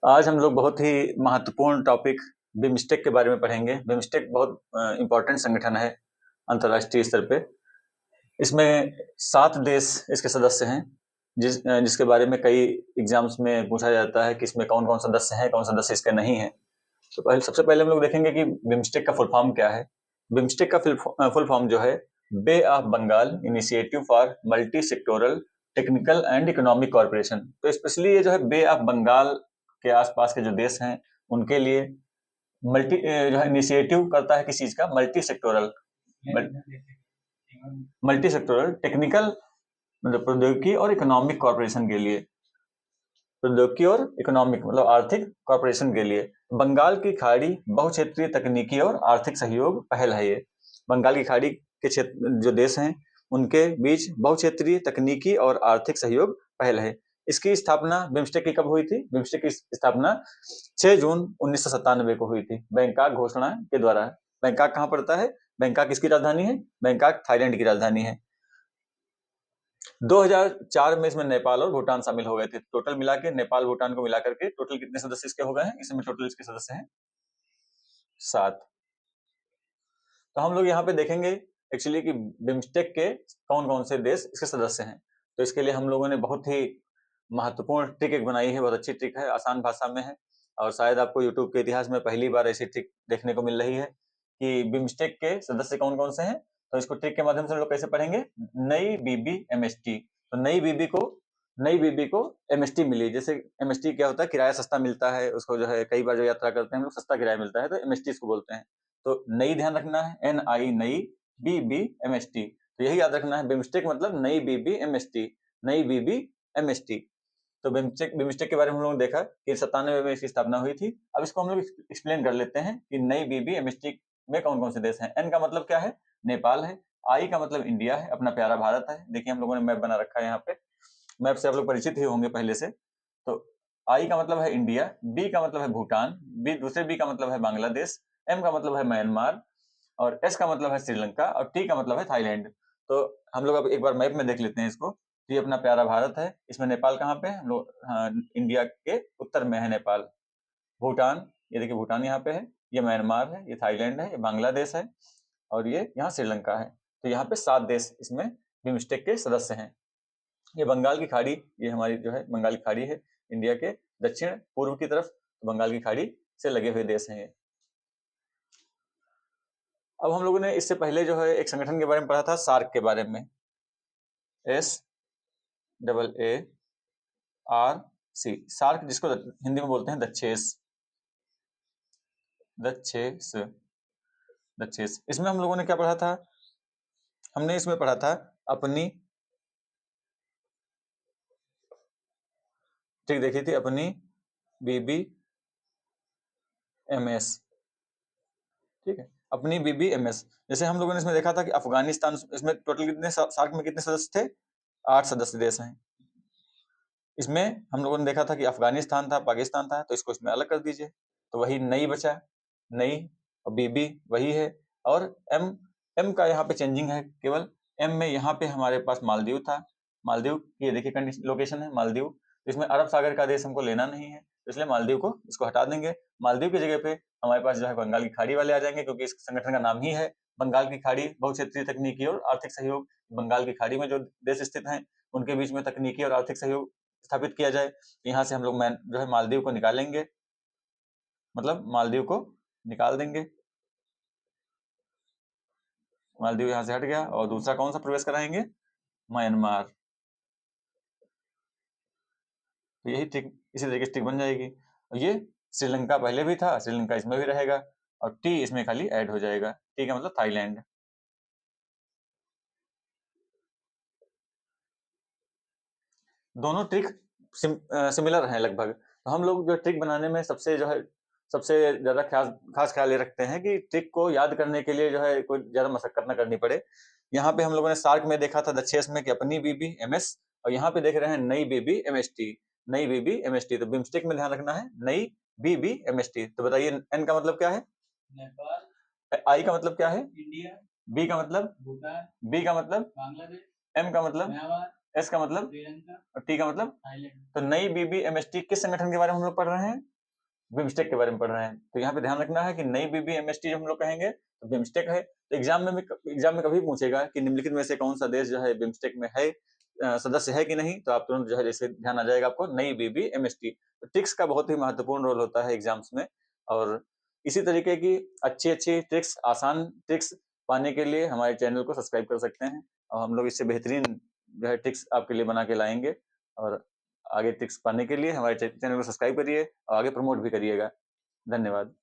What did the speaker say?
आज हम लोग बहुत ही महत्वपूर्ण टॉपिक बिमस्टेक के बारे में पढ़ेंगे। बिमस्टेक बहुत इम्पोर्टेंट संगठन है अंतर्राष्ट्रीय स्तर पे। इसमें 7 देश इसके सदस्य हैं, जिसके बारे में कई एग्जाम्स में पूछा जाता है कि इसमें कौन कौन सदस्य हैं, कौन सदस्य इसके नहीं हैं। तो सबसे पहले हम लोग देखेंगे कि बिमस्टेक का फुल फॉर्म क्या है। बिमस्टेक का फुल फॉर्म जो है, bay of Bengal initiative for multi sectoral technical and economic corporation. तो स्पेशली ये जो है बे ऑफ बंगाल के आसपास के जो देश हैं उनके लिए जो है इनिशिएटिव करता है किस चीज का, मल्टी सेक्टोरल टेक्निकल मतलब प्रौद्योगिकी और इकोनॉमिक कॉर्पोरेशन के लिए, प्रौद्योगिकी और इकोनॉमिक मतलब आर्थिक कॉर्पोरेशन के लिए। बंगाल की खाड़ी बहुक्षेत्रीय तकनीकी और आर्थिक सहयोग पहल है। ये बंगाल की खाड़ी के क्षेत्र जो देश हैं उनके बीच बहुक्षेत्रीय तकनीकी और आर्थिक सहयोग पहल है। इसकी स्थापना बिमस्टेक की कब हुई थी? बिमस्टेक की स्थापना 6 जून 1997 को हुई थी, बैंकॉक घोषणा के द्वारा। बैंकॉक कहाँ पड़ता है? बैंकॉक किसकी राजधानी है? बैंकॉक थाईलैंड की राजधानी है। 2004 में इसमें नेपाल और भूटान शामिल हो गए थे। टोटल मिला के नेपाल भूटान को मिला करके टोटल कितने सदस्य इसके हो गए हैं? इसमें टोटल इसके सदस्य हैं 7। तो हम लोग यहाँ पे देखेंगे एक्चुअली कि बिमस्टेक के कौन कौन से देश इसके सदस्य हैं। तो इसके लिए हम लोगों ने बहुत ही महत्वपूर्ण ट्रिक एक बनाई है, बहुत अच्छी ट्रिक है, आसान भाषा में है और शायद आपको यूट्यूब के इतिहास में पहली बार ऐसी ट्रिक देखने को मिल रही है कि बिमस्टेक के सदस्य कौन कौन से हैं। तो इसको ट्रिक के माध्यम से हम लोग कैसे पढ़ेंगे? नई बीबी एमएसटी। तो नई बीबी को एमएसटी मिली। जैसे एमएसटी क्या होता है? किराया सस्ता मिलता है उसको, जो है कई बार जो यात्रा करते हैं हम लोग सस्ता किराया मिलता है, तो एमएसटी इसको बोलते हैं। तो नई ध्यान रखना है, NI नई, BB MST। तो यही याद रखना है, बिमस्टेक मतलब नई बीबी एमएसटी, नई बीबी एमएसटी। तो बिमस्टेक के बारे में हम लोगों ने देखा कि 97 में इसकी स्थापना हुई थी। अब इसको हम लोग एक्सप्लेन कर लेते हैं कि नई बीबी एमएसटी में कौन कौन से देश हैं। N का मतलब क्या है? नेपाल है। I का मतलब इंडिया है, अपना प्यारा भारत है। देखिए हम लोगों ने मैप बना रखा है यहाँ पे, मैप से आप लोग परिचित ही होंगे पहले से। तो I का मतलब है इंडिया, B का मतलब है भूटान, दूसरे B का मतलब है बांग्लादेश, M का मतलब है म्यांमार और S का मतलब है श्रीलंका और T का मतलब है थाईलैंड। तो हम लोग अब एक बार मैप में देख लेते हैं इसको। तो ये अपना प्यारा भारत है, इसमें नेपाल कहाँ पे है? हम लोग इंडिया के उत्तर में है नेपाल। भूटान, ये देखिए भूटान यहाँ पे है, ये म्यांमार है, ये थाईलैंड है, ये बांग्लादेश है और ये यहाँ श्रीलंका है। तो यहाँ पे 7 देश इसमें बिमस्टेक के सदस्य हैं। ये बंगाल की खाड़ी, ये हमारी जो है बंगाल की खाड़ी है, इंडिया के दक्षिण पूर्व की तरफ बंगाल की खाड़ी से लगे हुए देश हैं ये। अब हम लोगों ने इससे पहले जो है एक संगठन के बारे में पढ़ा था, सार्क के बारे में। SAARC, सार्क जिसको हिंदी में बोलते हैं दक्षेस। इसमें हम लोगों ने क्या पढ़ा था? हमने इसमें पढ़ा था अपनी ठीक देखी थी, अपनी बीबी एमएस। ठीक है, अपनी बीबी एमएस। जैसे हम लोगों ने इसमें देखा था कि अफगानिस्तान, इसमें टोटल कितने सार्क में कितने सदस्य थे? 8 सदस्य देश हैं। इसमें हम लोगों ने देखा था कि अफगानिस्तान था, पाकिस्तान था, तो इसको इसमें अलग कर दीजिए। तो वही नई बचा, नई और बीबी वही है। और एम का यहाँ पे चेंजिंग है केवल। एम में यहाँ पे हमारे पास मालदीव था, मालदीव की ये देखिए लोकेशन है मालदीव। इसमें अरब सागर का देश हमको लेना नहीं है, इसलिए मालदीव को इसको हटा देंगे। मालदीव की जगह पे हमारे पास जो है बंगाल की खाड़ी वाले आ जाएंगे, क्योंकि इस संगठन का नाम ही है बंगाल की खाड़ी बहुक्षेत्रीय तकनीकी और आर्थिक सहयोग। बंगाल की खाड़ी में जो देश स्थित हैं उनके बीच में तकनीकी और आर्थिक सहयोग स्थापित किया जाए। यहाँ से हम लोग जो है मालदीव को निकालेंगे, मतलब मालदीव को निकाल देंगे। मालदीव यहाँ से हट गया और दूसरा कौन सा प्रवेश कराएंगे? म्यांमार। तो यही ठीक इसी तरीके से ठीक बन जाएगी। और ये श्रीलंका पहले भी था, श्रीलंका इसमें भी रहेगा और टी इसमें खाली ऐड हो जाएगा। टी का मतलब थाईलैंड। दोनों ट्रिक सिमिलर हैं लगभग। तो हम लोग जो ट्रिक बनाने में सबसे ज्यादा खास ख्याल ये रखते हैं कि ट्रिक को याद करने के लिए जो है कोई ज्यादा मशक्कत ना करनी पड़े। यहाँ पे हम लोगों ने सार्क में देखा था दक्षेस में कि अपनी बीबी एमएस, और यहाँ पे देख रहे हैं नई बीबी एमएसटी, नई बीबी एमएसटी। तो बिमस्टेक में ध्यान रखना है नई बीबी एमएसटी। तो बताइए एन का मतलब क्या है? नेपाल। आई का मतलब क्या है? इंडिया। बी का मतलब भूटान। बी का मतलब बांग्लादेश। एम का मतलब एस का मतलब श्रीलंका और टी का मतलब थाईलैंड। तो नई बीबी एमएसटी किस संगठन के बारे में हम लोग पढ़ रहे हैं? बिमस्टेक के बारे में पढ़ रहे हैं। तो यहाँ पे ध्यान रखना है कि नई बीबीएमएसटी जब हम लोग कहेंगे तो बिमस्टेक है। तो एग्जाम में कभी पूछेगा कि निम्नलिखित में से कौन सा देश जो है बिमस्टेक में है, सदस्य है कि नहीं, तो आप तुरंत जो है जैसे ध्यान आ जाएगा आपको नई बीबीएमएसटी। तो ट्रिक्स का बहुत ही महत्वपूर्ण रोल होता है एग्जाम्स में। और इसी तरीके की अच्छी ट्रिक्स, आसान ट्रिक्स पाने के लिए हमारे चैनल को सब्सक्राइब कर सकते हैं, और हम लोग इससे बेहतरीन जो है ट्रिक्स आपके लिए बना के लाएंगे। और आगे ट्रिक्स पाने के लिए हमारे चैनल को सब्सक्राइब करिए और आगे प्रमोट भी करिएगा। धन्यवाद।